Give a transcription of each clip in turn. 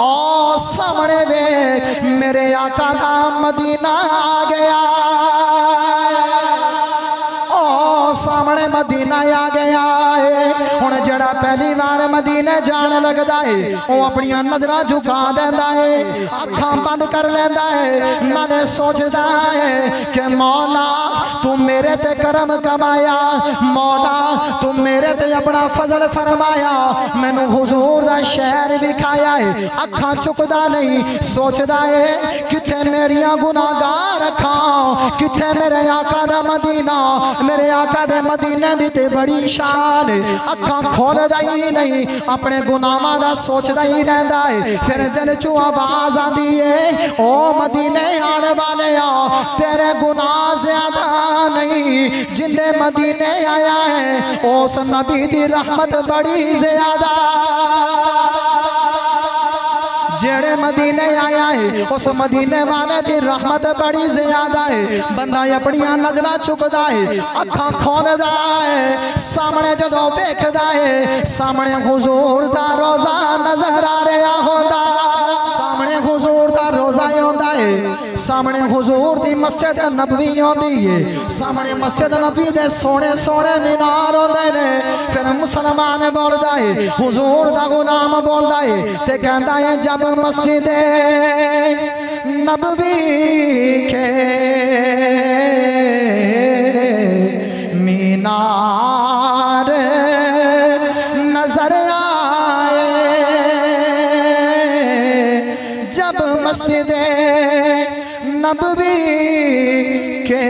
ओ सामने वे मेरे आका का मदीना आ गया, ओ सामने मदीना आ गया है। हुण जड़ा पहली बार मदीने जान लगदा है वो अपनी नजरां झुका देंदा है, अखां बंद कर लेंदा है, नाले सोचदा है कि मौला तू मेरे ते करम कमाया, मौला तू मेरे ते अपना फजल फरमाया, मैनू हुजूर दा शहर विखाया है। अखां चुकदा नहीं, सोचदा है किथे मेरियां गुनाहगार अखां, किथे मेरे आका दा मदीना, मेरे आका दे मदीने दी ते बड़ी शान है। अखां खोलदा ही नहीं, अपने गुनाहां दा सोचदा ही रहंदा है। फिर दिल चों आवाज आंदी है ओ मदीने आने वाले आ, तेरे गुनाह ज्यादा नहीं जिंदे मदीने आया है, उस नबी दी रहमत बड़ी ज्यादा। जेड़े मदीने आया है उस मदीने वाले की रहमत बड़ी ज्यादा है। बंदा अपनी नजर चुकदा है, अखां खोलदा है, सामने जदों वेखदा है सामने हुजूर दा रोजा नजर आ रहा होंदा, सामने हुजूर दा रोजा आंदा है, सामने हुजूर दी मस्जिद नबवी आंदी है, सामने मस्जिद नबी दे सोने सोने मीनार होंदे ने। फिर मुसलमान बोलदा है, हुजूर दा गुलाम बोलदा है ते कहंदा है जब मस्जिद नबवी के मीनार नजर आए, जब मस्जिद नबवी के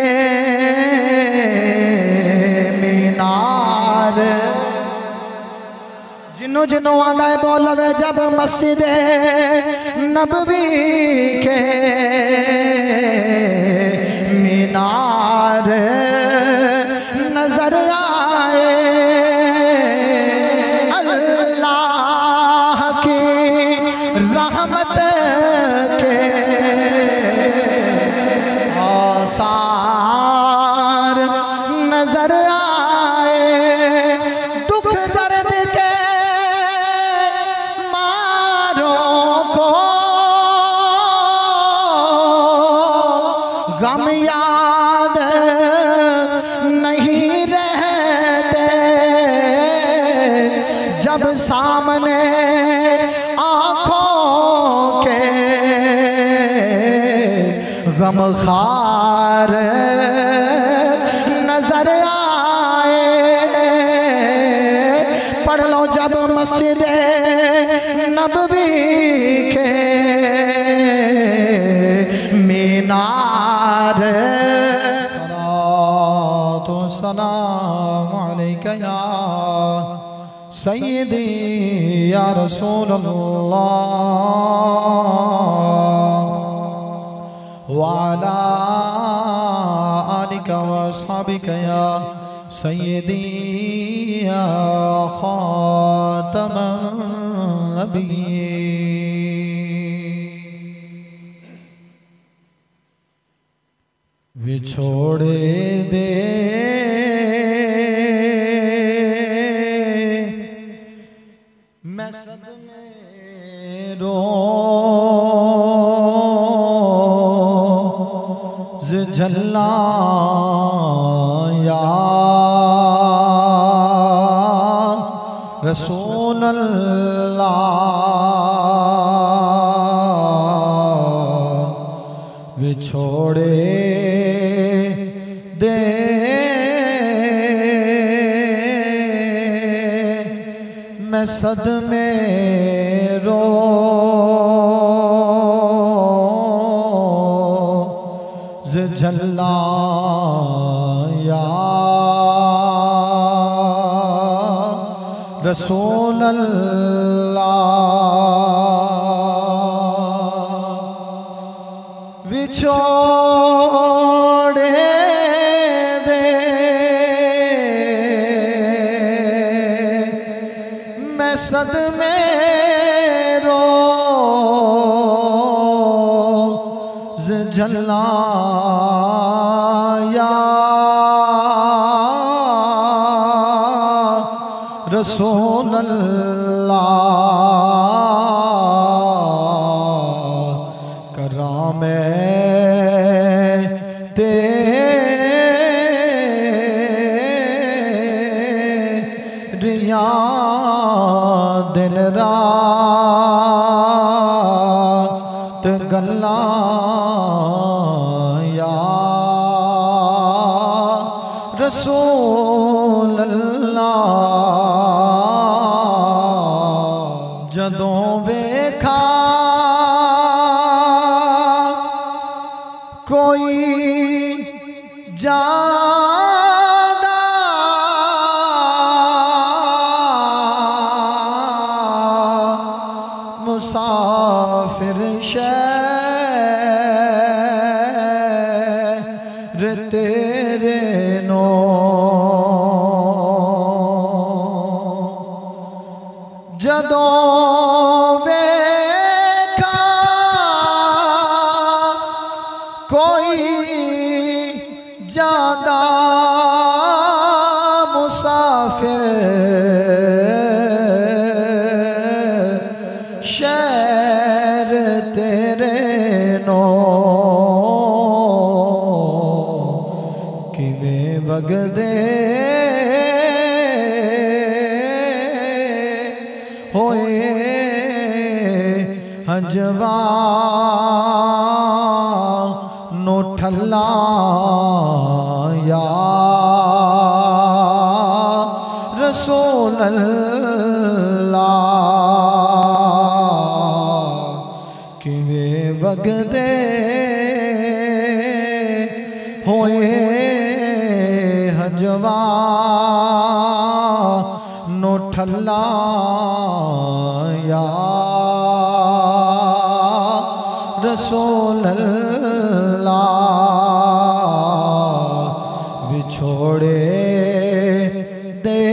मीनार, जिन्हों जिन्हों आंदा है बोलवे जब मस्जिद नबवी के मीनार नजर आए, अल्लाह की रहमत के आसार नजर आए, दुख दर्द के गम याद नहीं रहते, जब सामने आँखों के गमखार नजर आए। पढ़ लो जब मस्जिद नबवी के मीनार, सलातो सलाम अलैका या सय्यदी या रसूल अल्लाह व अला आलिका व अस्हाबिका या सय्यदी या खातमन नबिय्यीन। विछोड़े दे मैं सदमे रोज़ झल्ला या रसूल अल्लाह, विछोड़े दे मैं सदमे रोज़ झल्ला या रसूल अल्लाह, विछोड़े दे मैं सदमे रोज़ झल्ला या रसूल अल्लाह, अल्लाह या रसूल अल्लाह। जदों वेखा कोई जादा मुसाफिर शहर तेरे नो जदों वेखा कोई ज्यादा मुसाफिर शहर तेरे नो किवें वगदे होए हंजवा नो ठल्ला या रसूल अल्लाह। किवें वगदे होए हंजवा नो ठल्ला या रसूल अल्लाह। विछोड़े दे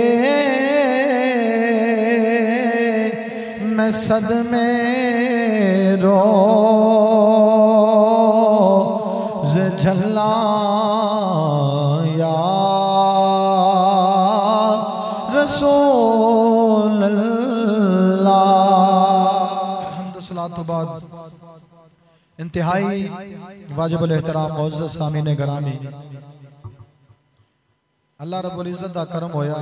मैं सदमे रोज़ झल्ला या रसूल अल्लाह। हम्दुसलात बाद इंतहाई वाजिबुल एहतराम मुअज़्ज़ज़ सामीन गिरामी, अल्लाह रब्बुल इज़्ज़त दा करम होया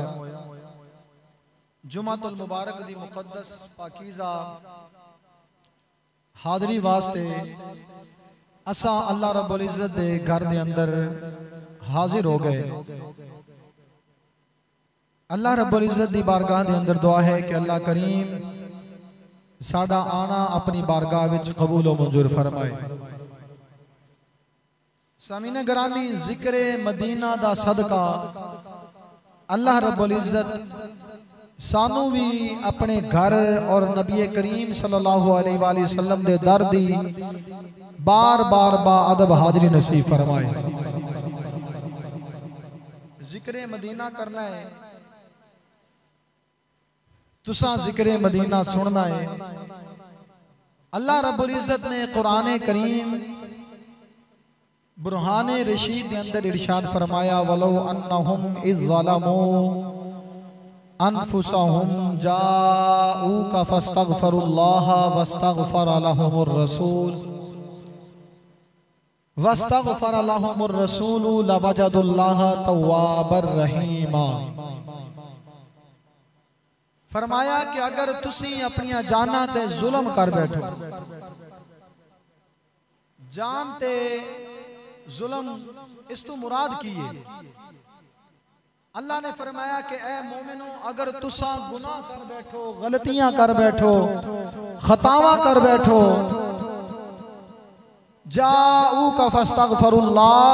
जुमातुल मुबारक दी मुक़द्दस पाकीज़ा हाज़री वास्ते असा अल्लाह रब्बुल इज़्ज़त दे घर दे अंदर हाजिर हो गए। अल्लाह रब्बुल इज़्ज़त दी बारगाह दे अंदर दुआ है कि अल्लाह करीम साडा आना अपनी बारगाह विच कबूल व मंजूर फरमाए। सामीन गिरामी, जिक्र मदीना दा सदका अल्लाह रब्बुल इज़्ज़त सानू भी अपने घर और नबी करीम सल्लल्लाहु अलैहि वसल्लम दे दर दी बार बार बा अदब हाजरी नसीब फरमाए। जिक्र मदीना करना है, तुसा जिक्र मदीना सुनना है। अल्लाह रब्बुल इज़्ज़त ने कुरान करीम बुरहान रशीद के अंदर इरशाद फरमाया, वलो अन्नहुम इज़ ज़लमू अनफुसहुम जाऊका फस्तगफरुल्लाह वस्तगफर लहुमुर रसूल वस्तगफर लहुमुर रसूल लवजदुल्लाह तव्वाबर रहीमा। फरमाया कि अगर तुसी अपनी जाना ते जुल्म कर बैठो, जान ते जुल्म इस तो मुराद की है। अल्लाह ने फरमाया कि ए मोमिनो, अगर तुसा गुनाह कर बैठो, गलतियां कर बैठो, खतावा कर बैठो, जाऊ का फस्तगफरुल्लाह,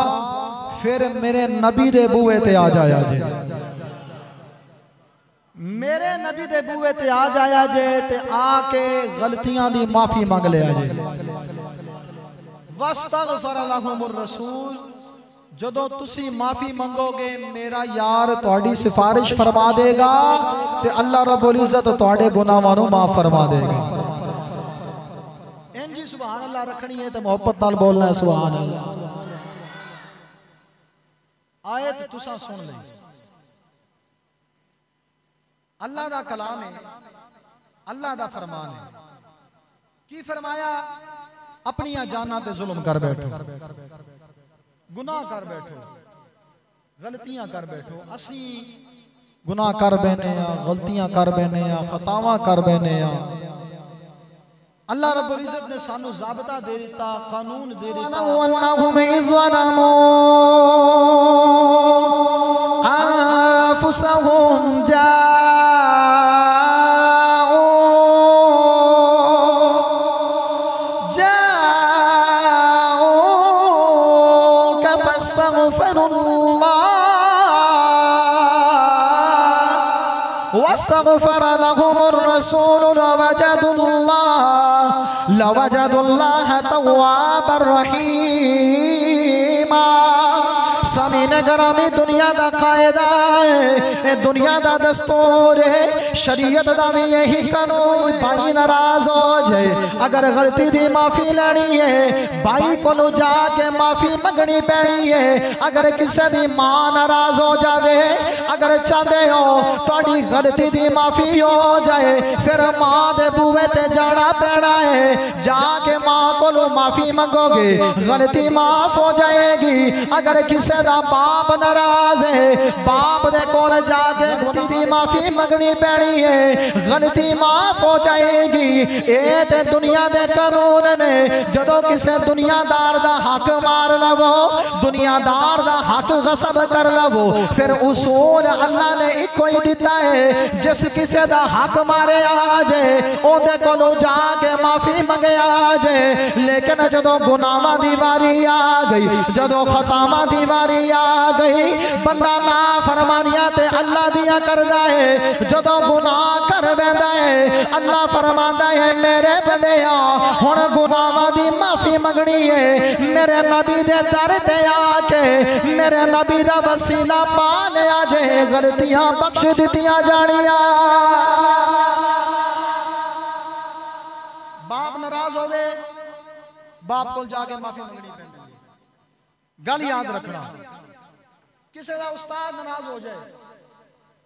फिर मेरे नबी दे बूए ते आ जाया जे, मेरे नबी दे बूए ते आ जाया जे ते आके गलतियां दी माफी मांग लिया जे। वस्तगफर लहुमुर रसूल, जदों तुसी माफी मंगोगे मेरा यार तुहाडी सिफारिश फरमा देगा ते अल्लाह रब्बुल इज़्ज़त तुहाडे गुनाहां नूं माफ फरमा देगा। इंजी सुभान अल्लाह रखनी है ते मोहब्बत नाल बोलना है सुभान अल्लाह। आयत तुसा सुन ले, अल्लाह दा कलाम है, अल्लाह दा फरमान है। की फरमाया? अपनी जाना ते जुल्म कर बैठो, गुनाह कर बैठो, गलतियां कर बैठो। असी गुनाह कर बैने, गलतियां कर बैने, खतावां कर बैने, अल्लाह रब्बुल इज्जत ने सानू ज़ाबता दे दिता, कानून दे दिता। वस्तग़फ़र लहुमुर रसूल लवजदुल्लाह तव्वाबर रहीमा। सामीन गरामी दुनिया दा कायदा है, दुनिया दा दस्तूर है, शरीयत दा भी यही कानून। भाई नाराज हो जाए, अगर गलती दी माफी लेनी है भाई को जाके माफी मंगनी पैनी है। अगर किसी दी मां नाराज हो जाए, अगर चाहते हो थोड़ी गलती दी माफी हो जाए, फिर मां दे बूहे ते जाना पैना है। जाके मां को माफी मंगोगे, गलती माफ हो जाएगी। अगर किसी दा बाप नाराज है, बाप दे कोल जाके गलती दी माफी मंगनी पैनी है, गलती माफ हो जाएगी। ये ते दुनिया दे कानून ने। जदों किसी दुनियादार दा हक मार लवो, दुनियादार दा हक गसब कर लवो, फिर उसूल अल्लाह ने इको ही दिता है, जिस किसी दा हक मारे आ जाए ओदे कोलों जाके माफी मंगे आ जाए। लेकिन जदों गुनाहां दी वारी आ गई, जदों खतावां दी वारी आ गई, बंदा ना फरमानियां ते अल्लाह दिया करदा है। जदों गुनाह कर बैठा है, अल्लाह फरमांदा है मेरे बंदेया हुण गुनाहां दी माफी मंगनी है, मेरे नबी दे दर ते आके मेरे नबी दा वसीला पा लिया जे, गलतियां बख्श दित्तियां जानियां। बाप नाराज होवे, बाप को जाके माफी मंगनी पैंदी। गल याद रखना, किसी का उस्ताद नाराज हो जाए,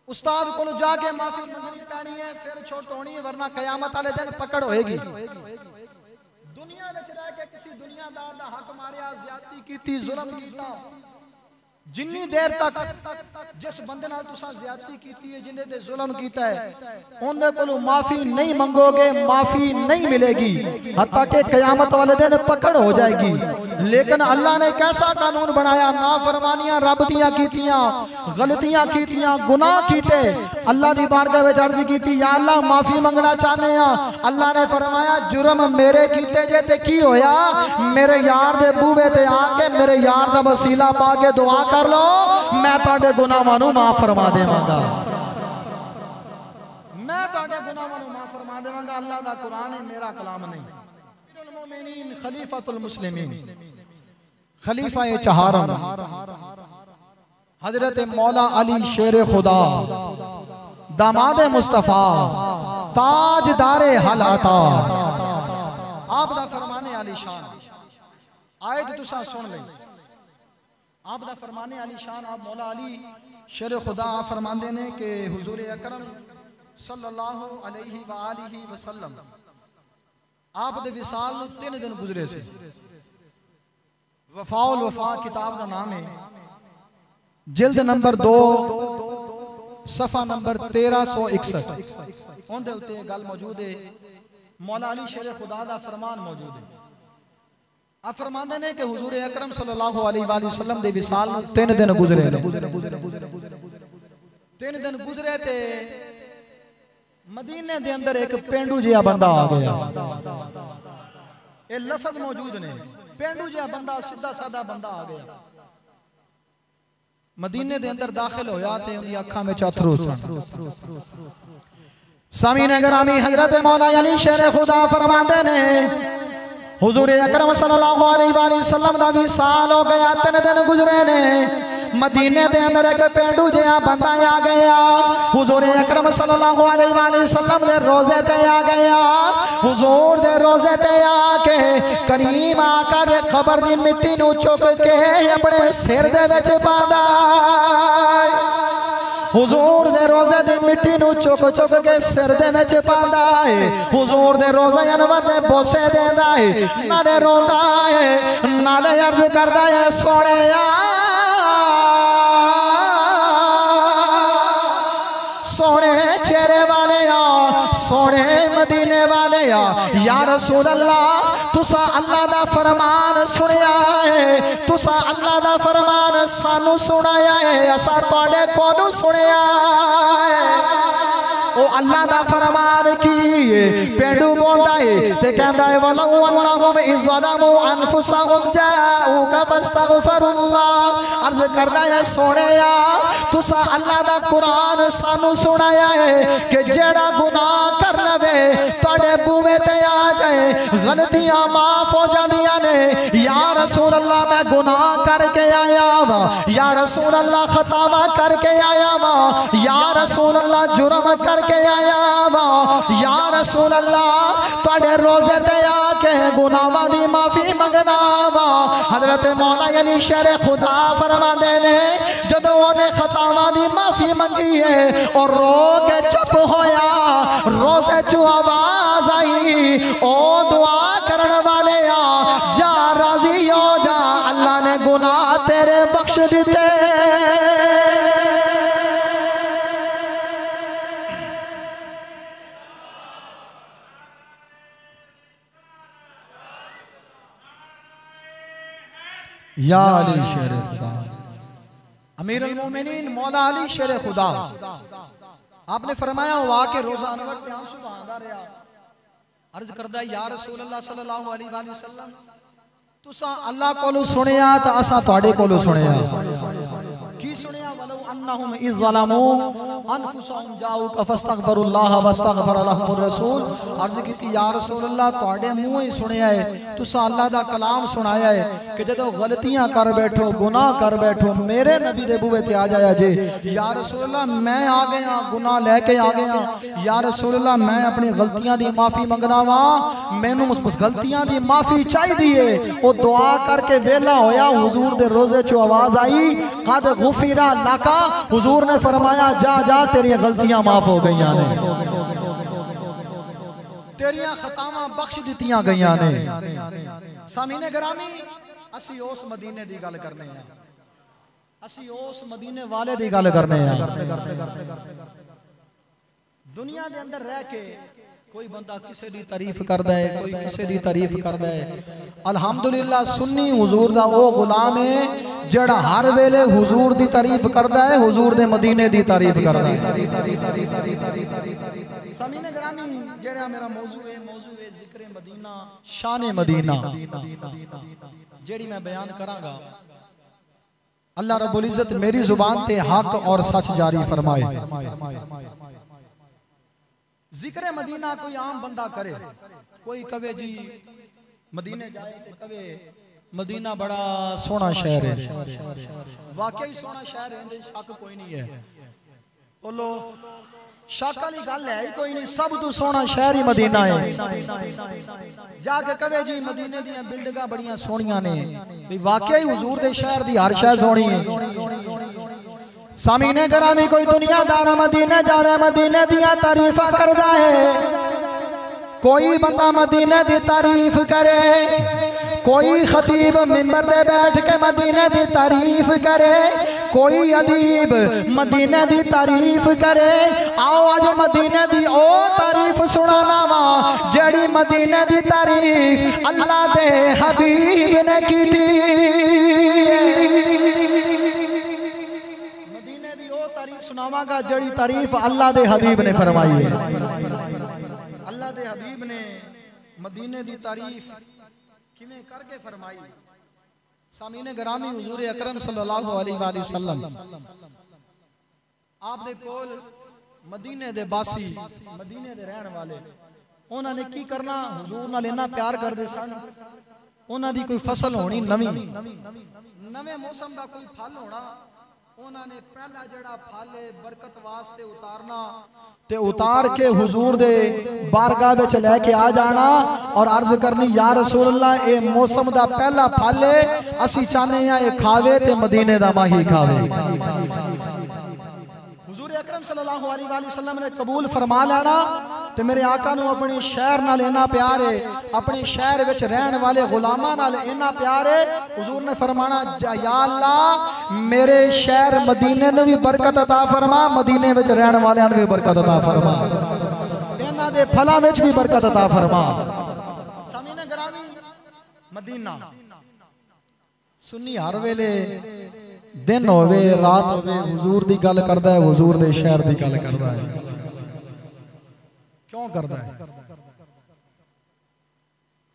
उस्ताद को जाके माफी मंगनी पैनी है, फिर छोट होनी है, वरना कयामत वाले दिन पकड़ होएगी। दुनिया में रह के किसी दुनियादार दा हक मारिया, ज्यादती कीती, जुल्म कीता, जिन्नी देर तक जिस बंदे नाल तुसा ज्यादती कीती है, जिन्ने ते जुल्म कीता है, उनदे कोलों माफी नहीं मंगोगे, माफी नहीं मिलेगी, हत्ता के कयामत वाले दिन पकड़ हो जाएगी। लेकिन अल्लाह ने कैसा कानून बनाया, नाफरमानियां रब दियां कीतियां, गलतियां कीतियां, गुनाह कीते, अल्लाह दी बारगाह विच अर्ज कीती, या अल्लाह माफी मंगना चाहते हैं। अल्लाह ने फरमाया जुर्म मेरे कीते जे ते की होया, मेरे यार दे बूहे ते आके मेरे यार दा वसीला पा के दुआ कर लो, मैं तुहाडे गुनाहां नूं माफ फरमा देवांगा, मैं तुहाडे गुनाहां नूं माफ फरमा देवांगा। अल्लाह दा कुरान है, मेरा कलाम नहीं। खलीफतुल मुस्लिमीन, खलीफा चहारम हजरत मौला अली शेर खुदा, दामाद मुस्तफा, ताजदारे हलाता, आप दा फरमाने आली शान आयत तुसा सुन ले। आप दा फरमाने आली शान, आप मौला अली शेर खुदा फरमाते ने कि हुजूर अकरम सल्लल्लाहु अलैहि वालिहि वसल्लम आप दे विसाल 3 दिन गुजरे से। वफाउल वफा किताब का नाम है, जिल्द नंबर 2 सफा नंबर 1361, उनके उत्ते गल मौजूद है, मौला अली शेर खुदा का फरमान मौजूद है। आप फरमाते ने कि हुजूर अकरम सल्लल्लाहु अलैहि वसल्लम दे विसाल 3 दिन गुजरे, 3 दिन गुजरे ते मदीने दे अंदर एक पेंडू जिहा बंदा आ गया। ये लफ्ज मौजूद ने, पेंडू जिहा बंदा, सीधा सादा बंदा आ गया, मदीने दे अंदर दाखिल होया ते उनकी अखां में अथरू सन। सामीन ग्रामी हजरत मौला अली शेर खुदा फरमाते ने हुजूर अकरम सल्लल्लाहु अलैहि वसल्लम दा विसाल हो गया, 3 दिन गुजरे ने, मदीने दे अंदर एक पेंडू जिहा बंदा आ गया, हुजूर अकरम सल्लल्लाहु अलैहि वसल्लम दे रोजे ते आ गया। हुजूर दे रोजे ते आके करीम आकर खबर दी मिट्टी नू चुक के अपने सिर दे विच पांदा, हुजूर दे रोजे दी मिट्टी नू चुक चुक के सिर दे विच पांदा है, हुजूर दे रोजे अनवर दे बोसे देंदा है, नाले रोंदा है, नाले अर्ज करदा है सोहणिया सोहणे चेहरे वाले आ, सोने मदीने वाले या रसूल अल्लाह तुसा अल्लाह दा फरमान सुनिया है, तुसा अल्लाह दा फरमान सानू सुनाया है, असा तुहाडे कोलों सुनिया है। ओ अल्लाह दा फरमान की पेंडू बोलदा है ते कहंदा है वलौ अन्नहुम इज़लमू अनफुसहुम जाऊका फस्तगफिरुल्लाह। अर्ज करदा है सोनिया तुसा अल्लाह दा कुरान सानू सुनाया है कि जेड़ा गुनाह कर लवे तुहाडे बूहे ते आ जाए गलतियां माफ हो जांदियां ने। या रसूल अल्लाह मैं गुनाह करके आया वा, या रसूल अल्लाह खतावा करके आया वा, या रसूल अल्लाह जुर्म करके आया वा, या रसूल अल्लाह तुहाडे रोजे ते आके गुनाहां दी माफी मंगना वा। हजरत मौला अली शेर खुदा फरमांदे ने जदों ओने खतावां दी माफी मंगी है और रो के चुप होया, रोजे चो आवाज आई ओ दुआ करन वाले जा राजी हो जा, अल्लाह ने गुनाह तेरे बख्श दिते। या अली शेर खुदा अमीर अल मोमिनीन मौला अली शेर खुदा आपने फरमाया हुआ के रोजा अनवर पे आंसू बहांदा रहा। अर्ज करदा या रसूल अल्लाह सल्लल्लाहु अलैहि वसल्लम तुसा अल्लाह कोलों सुनिया तो असा तुहाडे कोलों सुनिया की सुनिया वलौ अन्नहुम इज़लमू अनफुसहुम जाऊका फस्तगफिरुल्लाह वस्तगफर लहुमुर रसूल। अर्ज की या रसूल अल्लाह तुहाडे मुंह ही सुनिया है, तुसा अल्लाह दा कलाम सुनाया है कि जदों गलतियां कर बैठो गुनाह कर बैठो मेरे नबी दे बूहे ते आ जाया जे। या रसूल अल्लाह मैं आ गया गुनाह लेके आ गया, या रसूल अल्लाह मैं अपनी गलतियां दी माफी मंगदा वा, मैनू उस गलतियां दी माफी चाहिदी है। ओ दुआ करके वेला होया हुजूर दे रोजे चो आवाज आई कद गुफिरा लका। हुजूर ने फरमाया जा जा तेरी गलतियां माफ हो गईयां ने, तेरियां खतावां बख्श दित्तियां गईयां ने। सामीने गिरामी असी उस मदीने दी गल करने हैं, असी उस मदीने वाले दी गल करने हैं। दुनिया दे अंदर रह के कोई बंदा किसी दी तारीफ करदा है, कोई किसी दी तारीफ करदा है। अल्हम्दुलिल्लाह सुन्नी हुजूर दा वो गुलाम है जेड़ा हर वेले हुजूर दी तारीफ करदा है, हुजूर दे मदीने दी तारीफ करदा है। सामीने गिरामी जेड़ा मेरा मौजू है जिक्र मदीना शान मदीना जेड़ी मैं बयान करांगा। अल्लाह रब्बुल इज्जत मेरी जुबान ते हक और सच जारी फरमाए। जिक्र मदीना कोई आम बंदा करे, कोई कवे जी मदीने जाए तो कवे मदीना बड़ा सोना शहर है, वाकई सोना शहर है, शक कोई नहीं है। बोलो शक वाली गल है ही कोई नहीं, सब तो सोना शहर ही मदीना है। जाके कवे जी मदीने दी बिल्डिंगां बड़ियां सोहणियां ने, वाकई हुजूर दे शहर दी हर शय सोहणी है। सामीने गिरामी कोई दुनियादार मदीने जावे मदीने दियां तारीफां करदा है, कोई बंदा मदीने दी तारीफ करे, कोई खतीब मिंबर पे बैठ के मदीने दी तारीफ करे, कोई अदीब मदीने दी तारीफ करे। आओ आज मदीने दी ओ तारीफ सुनाना वा जेड़ी मदीने दी तारीफ अल्लाह दे हबीब ने की थी। सुनावांगा जड़ी तारीफ अल्लाह दे हबीब ने फरमाई है। अल्लाह दे हबीब ने मदीने दी तारीफ किवें करके फरमाई। सामीने गिरामी हुजूर अकरम सल्लल्लाहु अलैहि वसल्लम आप दे कोल मदीने दे बासी मदीने दे रहन वाले उन्होंने की करना हुजूर नाल इन्ना प्यार करदे सन। उन्हां दी कोई फसल होनी नवी नवे मौसम दा कोई फल होना, उन्होंने पहला जड़ा फल बरकत वास्ते उतारना ते उतार के हुजूर दे बारगाह विच लेके आ जाना और अर्ज करनी या रसूल अल्लाह ए मौसम दा पहला फल है, असी चाहने हैं ये खावे ते मदीने दा माही खावे। हुजूर अकरम सल्लल्लाहु अलैहि वसल्लम ने कबूल फरमा लेना ते मेरे आका नू अपने शहर नाल इन्ना प्यार है, अपने शहर विच रहन वाले गुलामां नाल इन्ना प्यार है। हुजूर ने फरमाना या अल्लाह मेरे शहर मदीने नू भी बरकत अता फरमा, मदीने विच रहन वालियां नू भी बरकत अता फरमा। इन्हां दे फलां विच भी बरकत अता फरमा। सामीने गिरामी मदीना सुन्नी हर वेले दिन होवे रात होवे हुजूर दी गल करदा है, हुजूर दे शहर दी गल करदा है। क्यों करदा है?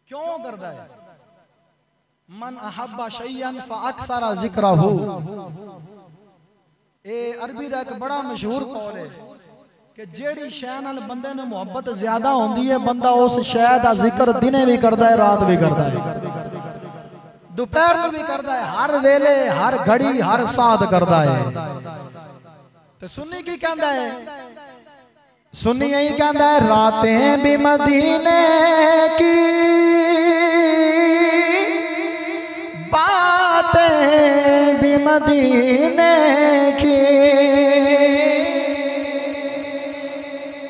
क्यों करदा है? मन अहब्बा शैयन फअक्सरा जिक्रहु, ए अरबी दा एक बड़ा मशहूर कौल है कि जेड़ी शै नाल बंदे नूं मुहब्बत ज्यादा होंदी है बंदा उस शै दा जिक्र दिने भी करदा है रात भी करदा है, दोपहर में भी करता है, हर वेले हर घड़ी हर साथ करता है। तो सुन्नी की कहता है? सुन्नी यही कहता है रातें भी मदीने की बातें भी मदीने की।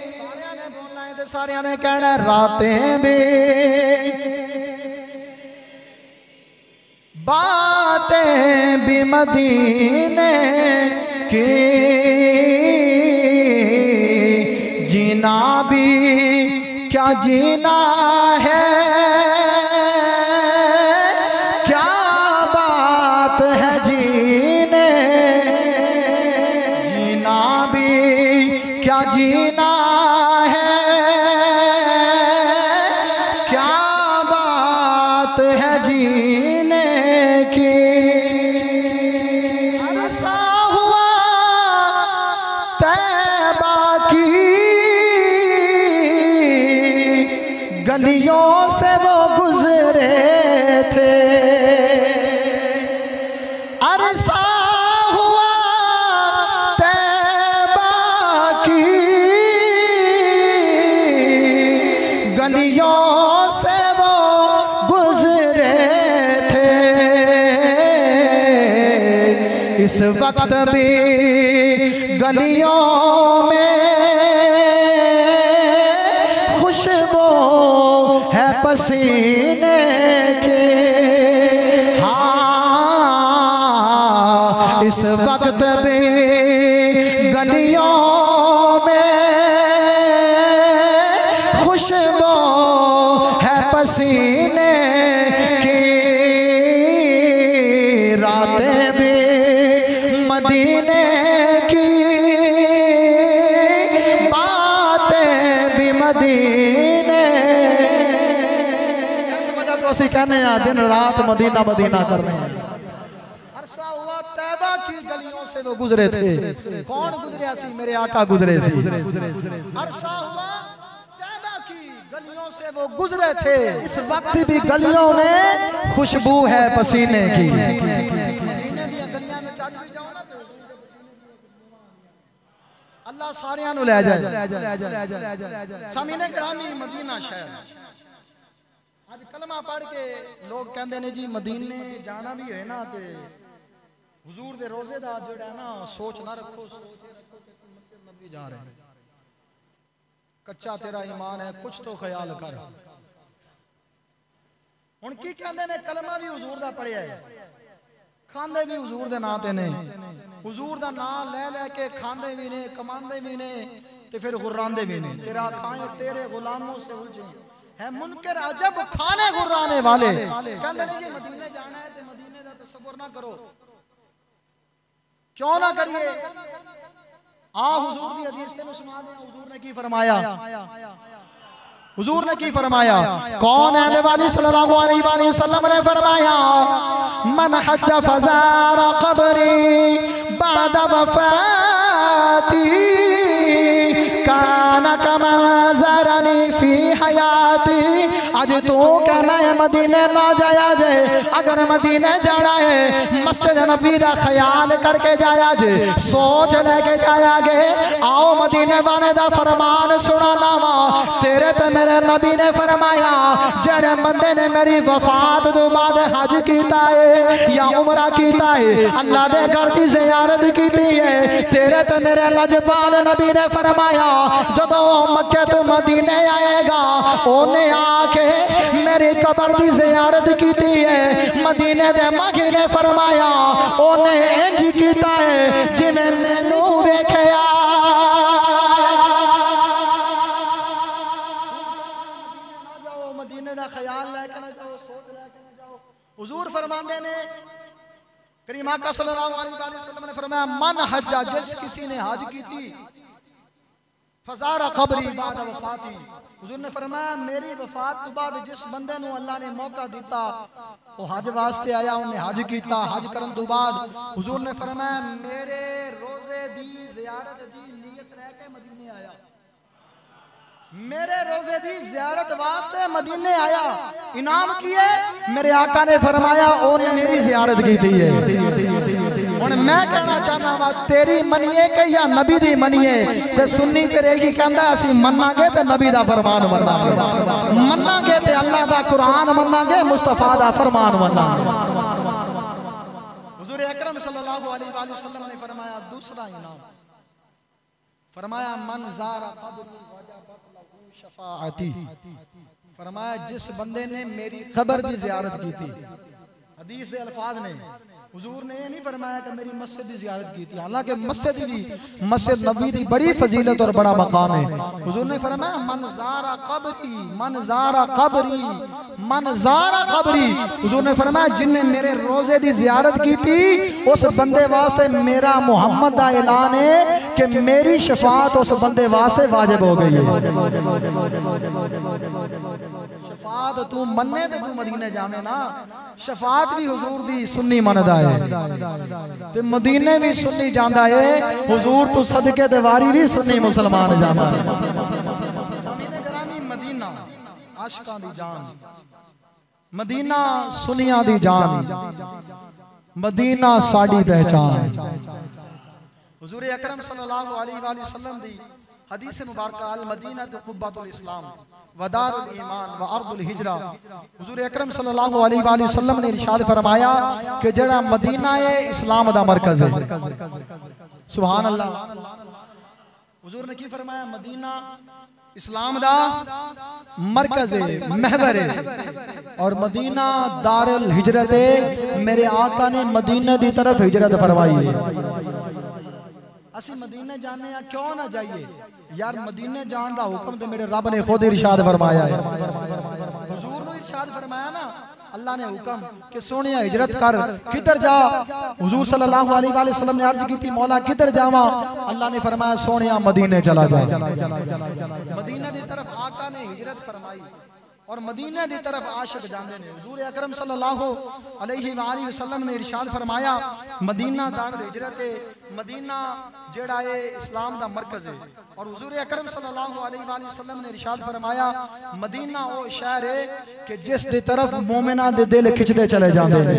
सारिया ने बोलना है तो सारिया ने कहना है रातें भी बातें भी मदीने की, जीना भी क्या जीना है, क्या बात है जीने, जीना भी क्या जीना है, क्या बात है जीने की। ऐसा हुआ तैबा की गलियों से वो गुजरे थे, अरसा हुआ तैबा की गलियों से वो गुजरे थे। इस वक्त भी गलियों में खुशबू है पसीने की। हाँ इस वक्त भी गलियों में खुशबू है पसीने की। रातें भी मदीने की बातें भी मदीने। ऐसे वजह तो असी कहने हैं दिन रात मदीना मदीना कर रहे हैं। अरसा हुआ तैबा की गलियों से वो गुजरे थे। कौन गुजरे? सी मेरे आका गुजरे सी। अरसा हुआ तैबा की गलियों से वो गुजरे थे। इस वक्त भी गलियों में खुशबू है पसीने की। अल्लाह सारियां नु ले जाए। सामीने गिरामी मदीना शहर आज कलमा पढ़ के लोग कहते ने जी मदीने जाना भी है ना ते हुजूर दे रोजे दा जेड़ा ना सोच ना रखो, मस्जिद नबी जा रहे हैं। कच्चा तेरा ईमान है कुछ तो ख्याल कर। हुण की कहते ने कलमा भी हुजूर दा पढ़िया है, खांदे भी हुजूर दे नां ते ने, हुजूर दा नाम ले लेके खांदे भी ने, कमांदे भी ने ते फिर गुर्रांदे भी ने। तेरा खाए तेरे गुलामों से उलझे है मुनकर अजब खाने गुर्राने वाले। कहंदे ने जी मदीने जाना है ते मदीने दा तसव्वुर ना करो। क्यों ना करिए? हुजूर दी हदीस ते सुना दे हुजूर ने की फरमाया। हुजूर ने की फरमाया? कौन है वाली सल्लल्लाहु अलैहि वसल्लम ने फरमाया मन हज फज़ार क़ब्री बाद वफ़ाती काना कमा ज़रनी फी हयाती। आज तू कहना है मदीने ना जाया जाए, अगर मदीने जाना है मस्जिद नबी का ख्याल करके जाया जे, सोच लेके जाया गे। आओ मदीने वाले दा फरमान सुनाना वा। तेरे ते मेरे नबी ने फरमाया जेड़े बंदे ने मेरी वफात तो बाद हज कीता है या उमरा कीता है, अल्लाह दे घर की ज़ियारत कीती है, तेरे ते मेरे लजपाल नबी ने फरमाया जदों मक्के तो मदीने आएगा ओने आके मेरी कब्र की ज़ियारत कीती है। मदीने दे मकी ने फरमाया ओने इंज कीता है जिवें मैनू वेखिया। मेरा ख्याल लेके ना जाओ, सोच लेके ना जाओ। हुजूर फरमाते ने, करीम आका सल्लल्लाहु अलैहि वसल्लम ने फरमाया, मन हज्जा, जिस किसी ने हज की थी, फज़ारा क़ब्री बाद वफ़ाती, हुजूर ने फरमाया मेरी वफात तो बाद जिस बंदे नूं अल्लाह ने मौका दिता वो हज वास्ते आया, उन्हें हज किया, हज करन तो बाद हुजूर ने फरमाया मेरे रोजे दी ज़ियारत दी नीयत लेके मदीने आया, मेरे रोजे दी ज़ियारत वास्ते मदीने आया, इनाम किए, मेरे आका ने फरमाया उन्हें मेरी ज़ियारत की थी है। हुण मैं कहना चाहना वा तेरी मनिए के या नबी दी मनिए, ते सुन्नी तेरे की कहंदा असीं मन्नांगे ते नबी दा फरमान मन्नांगे, मन्नांगे ते अल्लाह दा कुरान मन्नांगे, मुस्तफा दा फरमान मन्नांगे। हुजूर अकरम सल्लल्लाहु अलैहि वसल्लम ने फरमाया दूसरा इनाम, फरमाया मन ज़ारा क़ब्री वजबत लहू शफाअती, फरमाया जिस बंदे ने मेरी कब्र दी ज़ियारत की थी, हदीस दे अल्फाज ने, हुजूर ने ये नहीं फरमाया कि मेरी मस्जिद की ज़ियारत की थी, हालांकि मस्जिद भी, मस्जिद नबी की बड़ी फजीलत और बड़ा मकाम है। हुजूर ने फरमाया मन ज़ारा क़ब्री, मन ज़ारा क़ब्री, मन ज़ारा क़ब्री, हुजूर ने फरमाया जिनने मेरे रोजे की ज़ियारत की थी उस बंदे वास्ते मेरा मोहम्मद का ऐलान है कि मेरी शफाअत उस बंदे वास्ते वाजिब हो गई है। शफाअत तू मन्ने ते तू मदीने जावे ना, शफाअत भी हुजूर दी सुन्नी मनदा है ते मदीने भी सुन्नी जांदा है, हुजूर तू सदके ते वारी भी सुन्नी मुसलमान जांदा है। मदीना आशिकां दी जान, मदीना सुनियां दी जान, मदीना साडी पहचान। हुजूर अकरम सल्लल्लाहु अलैहि वसल्लम दी हदीस मुबारक अल मदीना कुब्बतुल इस्लाम व दारुल ईमान व अर्दुल हिजरा, हुजूर अकरम सल्लल्लाहु अलैहि वसल्लम ने इरशाद फरमाया कि जेड़ा मदीना है इस्लाम दा मरकज है। सुभान अल्लाह। हुजूर ने की फरमाया मदीना इस्लाम दा मरकज है, महवर है, और मदीना दारुल हिजरत है। मेरे आका ने मदीने दी तरफ हिजरत फरमाई है। असी मदीने जाने या क्यों ना जाइए यार, मदीने जान दा हुक्म तो मेरे रब ने खुद इरशाद फरमाया है। हुजूर ने इरशाद फरमाया ना, अल्लाह ने हुक्म कि सोनिया हिजरत कर, किधर जा? हुजूर सल्लल्लाहु अलैहि वसल्लम ने अर्ज की थी मौला किधर जावा? अल्लाह ने फरमाया सोनिया मदीने चला जा। मदीने की तरफ आका ने हिजरत फरमाई और मदीने की तरफ आशिक जाते हैं। हुजूर अकरम सल्लल्लाहु अलैहि वसल्लम ने इरशाद फरमाया मदीना दारुल हिजरत है, मदीना जेड़ा है इस्लाम दा मरकज है। और हुजूर अकरम सल्लल्लाहु अलैहि वसल्लम ने इरशाद फरमाया मदीना वो शहर है कि जिस दी तरफ मोमिना दे दिल खिंचते चले जाते हैं।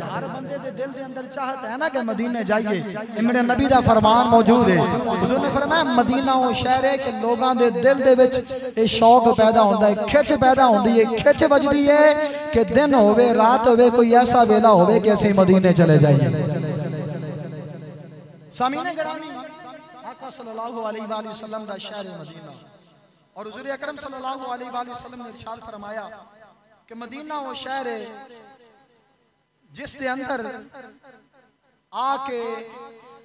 हर बंदे दे दिल दे अंदर चाहत है ना कि मदीने जाइए, मेरे नबी दा फरमान मौजूद है। हुजूर ने फरमाया मदीना वो शहर है कि लोगों दे दिल दे विच ए शौक पैदा होता है, खिच पैदा होती है, खिच बजदी है कि दिन होवे रात होवे कोई ऐसा वेला होवे कि असीं मदीने चले जाइए। सामीने गिरामी आका सल्लल्लाहु अलैहि वसल्लम दा शहर मदीना, और हुजूर अकरम सल्लल्लाहु अलैहि वसल्लम ने इरशाद फरमाया कि मदीना वो शहर है जिस दे अंदर आके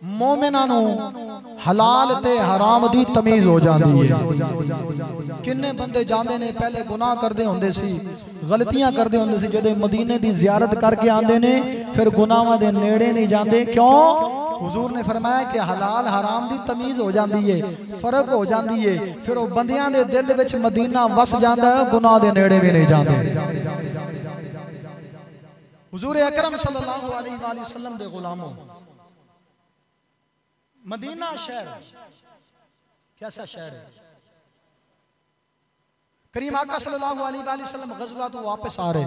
मोमिना नू हलाल ते हराम दी तमीज हो जाती है। किन्ने बंदे जाते ने पहले गुनाह करते होंदे सी, गलतियां करते होंदे सी, जदों मदीने दी ज़ियारत करके आंदे ने फिर गुनाहां दे नेड़े नहीं जाते। क्यों? हुजूर ने फरमाया कि हलाल हराम दी तमीज हो जाती है, फर्क हो जाती है, फिर वो बंदियां दे दिल विच मदीना वस जाता है, गुनाह दे नेड़े भी नहीं जाते। हुजूर अकरम सल्लल्लाहु अलैहि वसल्लम दे गुलामों, मदीना शहर कैसा शहर है? करीम आका सल्लल्लाहु अलैहि वसल्लम गज़वा तो वापस आ रहे,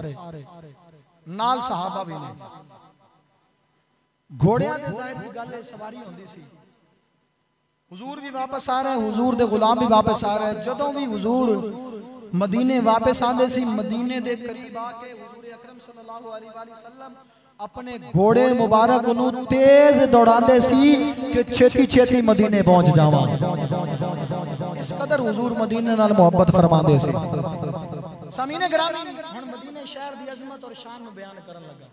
नाल सहाबा भी ने, घोड़ियां दे ज़ाहिर दी गल सवारी होंदी सी। हुजूर भी वापस आ रहे, हुजूर दे गुलाम भी वापस आ रहे। जदों भी हुजूर मदीने वापस आंदे सी, मदीने दे करीब आके हुजूर अकरम सल्लल्लाहु अलैहि वसल्लम अपने घोड़े मुबारक नू तेज दौड़ाते सी कि छेती छेती मदीने पहुंच जावा। इस कदर हुजूर मदीने नाल मोहब्बत फरमाते सी। सामीने गिरामी हुण मदीने शहर दी अजमत और शान नू बयान करन लगा।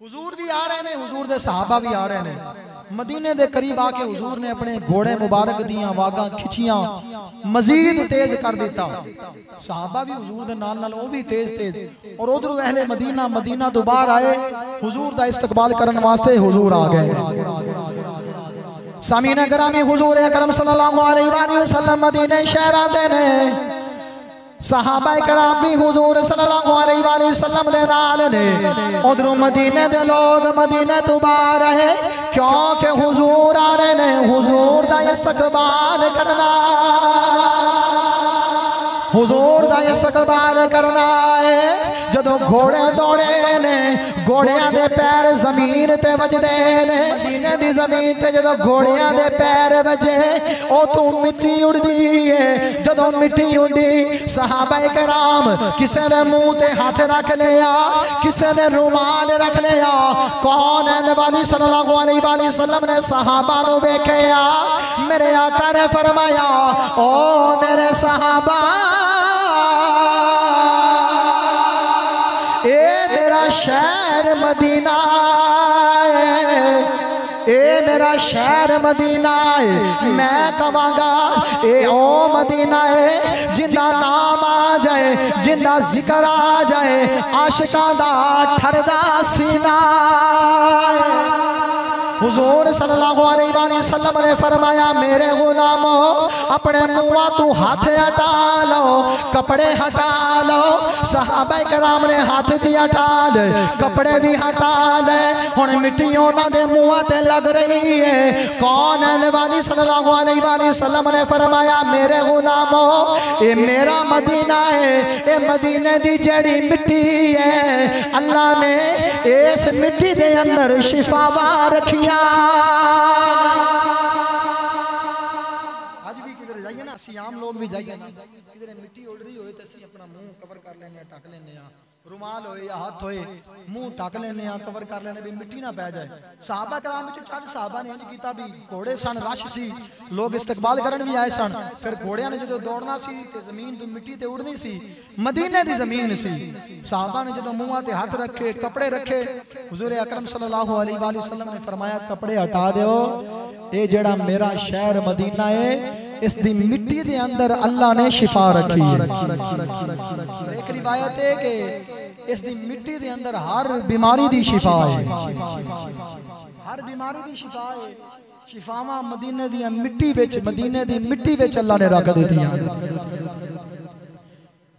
हुजूर भी आ रहे ने, हुजूर दे सहाबा भी आ रहे ने। मदीने दे करीब आके हुजूर ने अपने घोड़े मुबारक दियां वागां खिंचियां, मजीद तेज कर दिता। सहाबा भी हुजूर दे नाल नाल वो भी तेज तेज। और उधर अहले मदीना मदीना तो बाहर आए हुजूर दा इस्तकबाल करने वास्ते हुजूर आ गए। सामीना करामी हुजूर अकरम सल्लल्लाहु अलैहि वसल्लम मदीने शहर आते ने। सहाबा कराम भी हुजूर सल्लल्लाहु अलैहि वसल्लम दे नाल ने। उधरों मदीने दे लोग मदीने तो बाहर आए क्योंकि हुजूर आ रहे ने, हुजूर दा इस्तकबाल करना, हुजूर दा इस्तकबाल करना है। जदों घोड़े दौड़े ने, घोड़ियां दे पैर जमीन ते वजदे ने। मदीने दी जमीन ते जदों घोड़ियां दे पैर वजे ओ तू मिट्टी उड़दी है। जदों मिट्टी उड़ी सहाबा कराम किसे ने मुंह ते हाथ रख लिया, किसे ने रुमाल रख लिया। कौन है नबी सल्लल्लाहु अलैहि वसल्लम ने सहाबा नु वेखिया। मेरे आका ने फरमाया ओ मेरे सहाबा, ए मेरा शहर मदीना है, ए मेरा शहर मदीना है। मैं कहांगा ए ओ मदीना है जिंदा नाम आ जाए, जिंदा जिक्र आ जाए, आशिकां दा ठरदा सीना। हुजूर सल्लल्लाहु अलैहि वसल्लम ने फरमाया मेरे गुलामो अपने मुंह तू हाथ हटा लो, कपड़े हटा लो। सहाबा कराम ने हाथ भी हटा ले, कपड़े भी हटा ले। हुण मिट्टी उन्हां दे मुंह ते लग रही है। कौन है नबी सल्लल्लाहु अलैहि वसल्लम ने फरमाया मेरे गुलामो ये मेरा मदीना है। ये मदीने दी जेड़ी मिट्टी है अल्लाह ने इस मिट्टी दे अंदर शिफावा रखिया। आज भी किधर जाइए ना, असी आम लोग भी जाइए ना, किधर मिट्टी उड़ रही होए तो असी अपना मुंह कवर कर लेने, ढक लेने, रुमाल होए या हाथ होए मुंह ढक लेने, कवर कर लेने भी मिट्टी ना पै जाए। सहाबा कराम विच चंद सहाबा ने इंज कीता भी घोड़े सन, रश सी, लोग इस्तकबाल करन भी आए सन। फिर घोड़ियां ने जो दौड़ना सी ते जमीन तो मिट्टी ते उड़नी सी, मदीने दी जमीन सी। सहाबा ने जो मुंह ते हाथ रखे, कपड़े रखे, हुजूर अकरम सल्लल्लाहु अलैहि वसल्लम ने फरमाया कपड़े हटा दो, ये जेड़ा मेरा शहर मदीना है इस दी मिट्टी दे अंदर अल्लाह ने शिफा रखी है। एक रिवायत है कि इस दी मिट्टी दे अंदर हर बीमारी दी शिफा है, हर बीमारी दी शिफा है। शिफावा मदीने दी मिट्टी विच, मदीने दी मिट्टी विच अल्लाह ने रख दी है।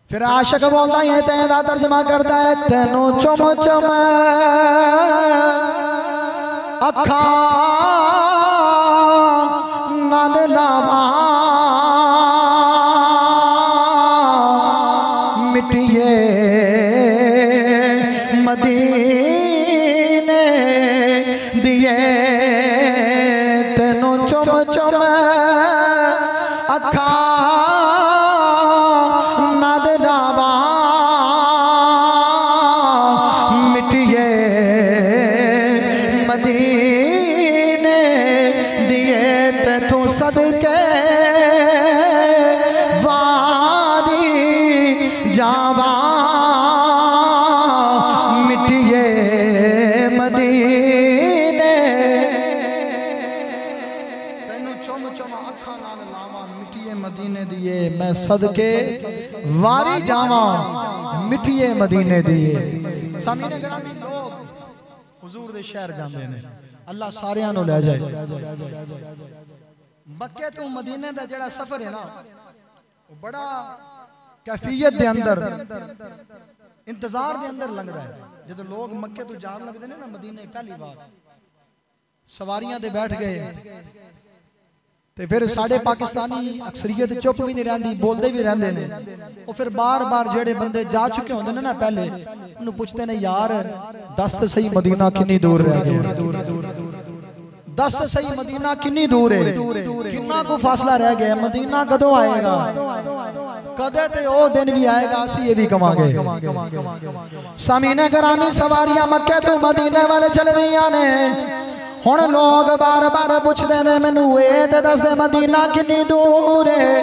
फिर आशिक बोलता है तेरा तर्जमा करता है तेनू चुम चुम अखा नाल लावा मिट्टिए मदीने दिए तेनू चुम चुम अखा नाल लावा मिट्टिए मदीने दिए ते तू सदके वारी जावा मिट्टिए मदीने तेनू चुम चुम अखा नाल लावा मिट्टिए मदीने दिए मैं सदके वारी जावा मिट्टिए मदीने दिए। सामीने गिरामी लोग हुजूर दे शहर जांदे ने, अल्लाह सारियां नु ले जाए। मक्के तो मदीने दा जेड़ा सफर है ना वो बड़ा कैफियत दे अंदर इंतजार दे अंदर लगदा है। जदों लोग मक्के तो जान लगदे ने ना मदीने पहली बार सवारियां दे बैठ गए ते फिर साडे पाकिस्तानी अक्सरियत चुप भी नहीं रहंदी, बोलते भी रहंदे ने। वो फिर बार बार जेड़े बंदे जा चुके होंदे ने ना पहले उन्हें पूछते ने यार दस तो सही मदीना कितनी दूर रह गया, दस तो सही मदीना कितनी दूर है, कितना को फासला रह गया, मदीना कदों आएगा, कदे ते ओ दिन भी आएगा असी ये भी कमांगे। सामीने करामी सवारियां मक्के तो मदीने वाले चल दियां ने। हुण लोग बार बार पुछदे ने मैनू ये ते दस दे मदीना कितनी दूर है।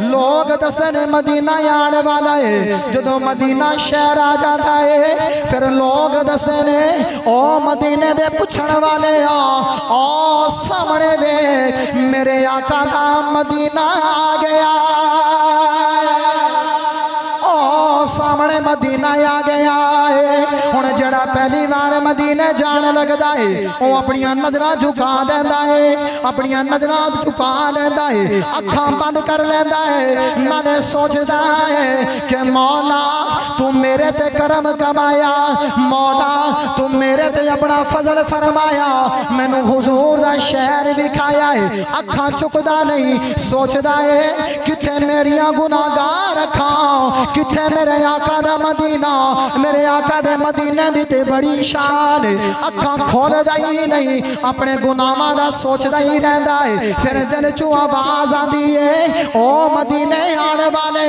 लोग दसदे ने मदीना आने वाला है। जदों मदीना शहर आ जाता है फिर लोग दसदे ने ओ मदीने दे पुछण वाले ओ सामने वे मेरे आका दा मदीना आ गया, ओ सामने मदीना आ गया है। हुण जड़ा पहली बार मदीने जान लगदा है वो अपनियां नजरां झुका देंदा है, अपनियां नजरां झुका लेंदा है, अखां बंद कर लेंदा है, नाले सोचदा है कि मौला तू मेरे ते करम कमाया, मौला तू मेरे ते अपना फजल फरमाया, मैनू हुजूर दा शहर विखाया है। अखां चुकदा नहीं, सोचदा है किथे मेरियां गुनाहगार अखां, किथे मेरे आका दा मदीना, मेरे आका दे मदीने दी ते बड़ी शान है। अखां खोलदा ही नहीं, अपने गुनाहां दा सोचदा ही रहंदा है। फिर दिल चों आवाज आंदी है ओ मदीने आने वाले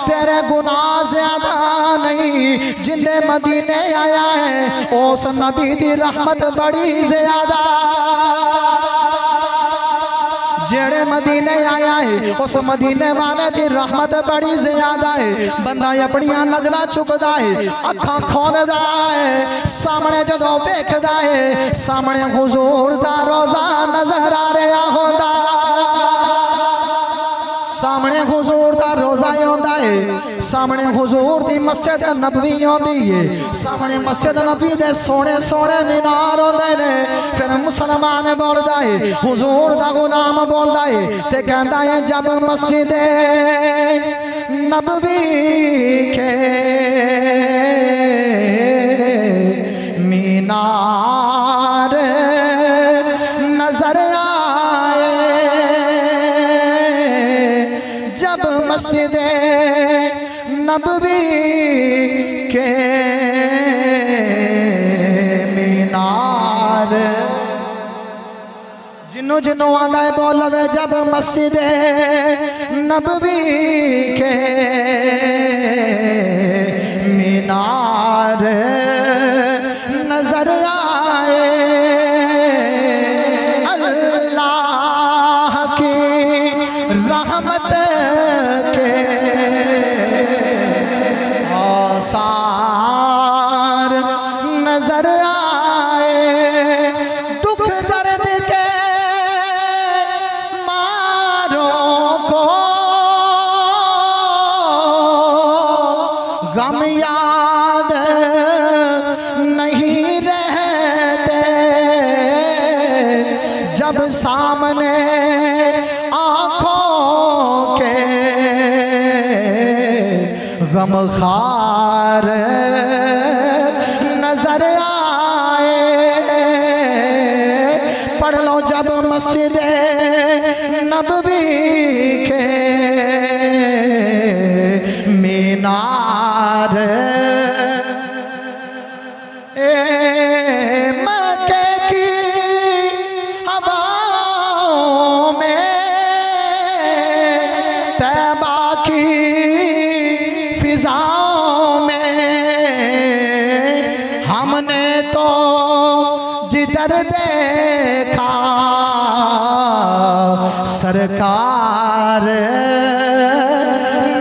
तेरे गुनाह ज्यादा नहीं, जिंदे मदीने आया है उस नबी दी रहमत बड़ी ज्यादा, जेड़े मदीने आया है उस मदीने वाले दी रहमत बड़ी ज्यादा है। बंदा अपनियां नजरां चुकदा है, अखां खोलदा है, सामने जदों वेखदा है सामने हुजूर दा रोज़ा नजर आ रहा होंदा, सामने हुजूर दा रोज़ा आंदा है, सामने हुजूर दी मस्जिद नबवी आंदी है, सामने मस्जिद नबी दे सोने सोने मीनार होंदे ने। फिर मुसलमान बोलदा है, हुजूर दा गुलाम बोलदा है ते कहंदा है जब मस्जिद नबवी के मीनार नजर आए, जब मस्जिद नबवी के मीनार, जिन्हों जिन्हों आंदा है बोलवे जब मस्जिद नबवी के मीनार नजर आए, अल्लाह की रहमत के आसार नजर आए, दुख दर्द के मारों को गम याद नहीं रहते, जब सामने आँखों के गमखार नजर आए। पढ़ लो जब मस्जिद नबवी के मीनार, मक्के की हवाओं में तैबा की फिजाओं में हमने तो जिधर देखा सरकार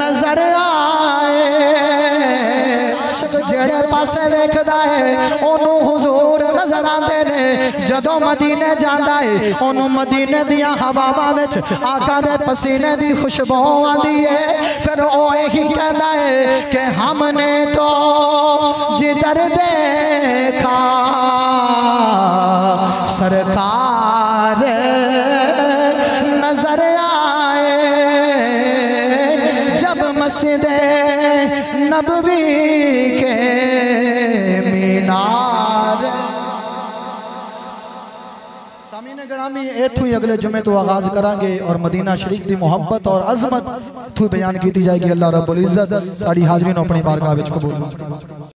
नजर आए, जेड़े पासे वेखदा है ओनू हुजूर नजर आंदे ने, जदों मदीने जांदा है ओनू मदीने दियां हवावां विच आका दे पसीने दी खुशबू आंदी है। फिर ओ यही कहंदा है कि हमने तो जिधर देखा सरकार नजर आए, जब मस्जिद नबवी के मीनार। सामीने ग्रामी इत्थों ही अगले जुमे तो आगाज करांगे और मदीना शरीफ की मुहब्बत और अजमत इत्थों बयान की जाएगी। अल्लाह रब्बुल इज्जत साड़ी हाज़रीन अपनी बारगाह विच कबूल।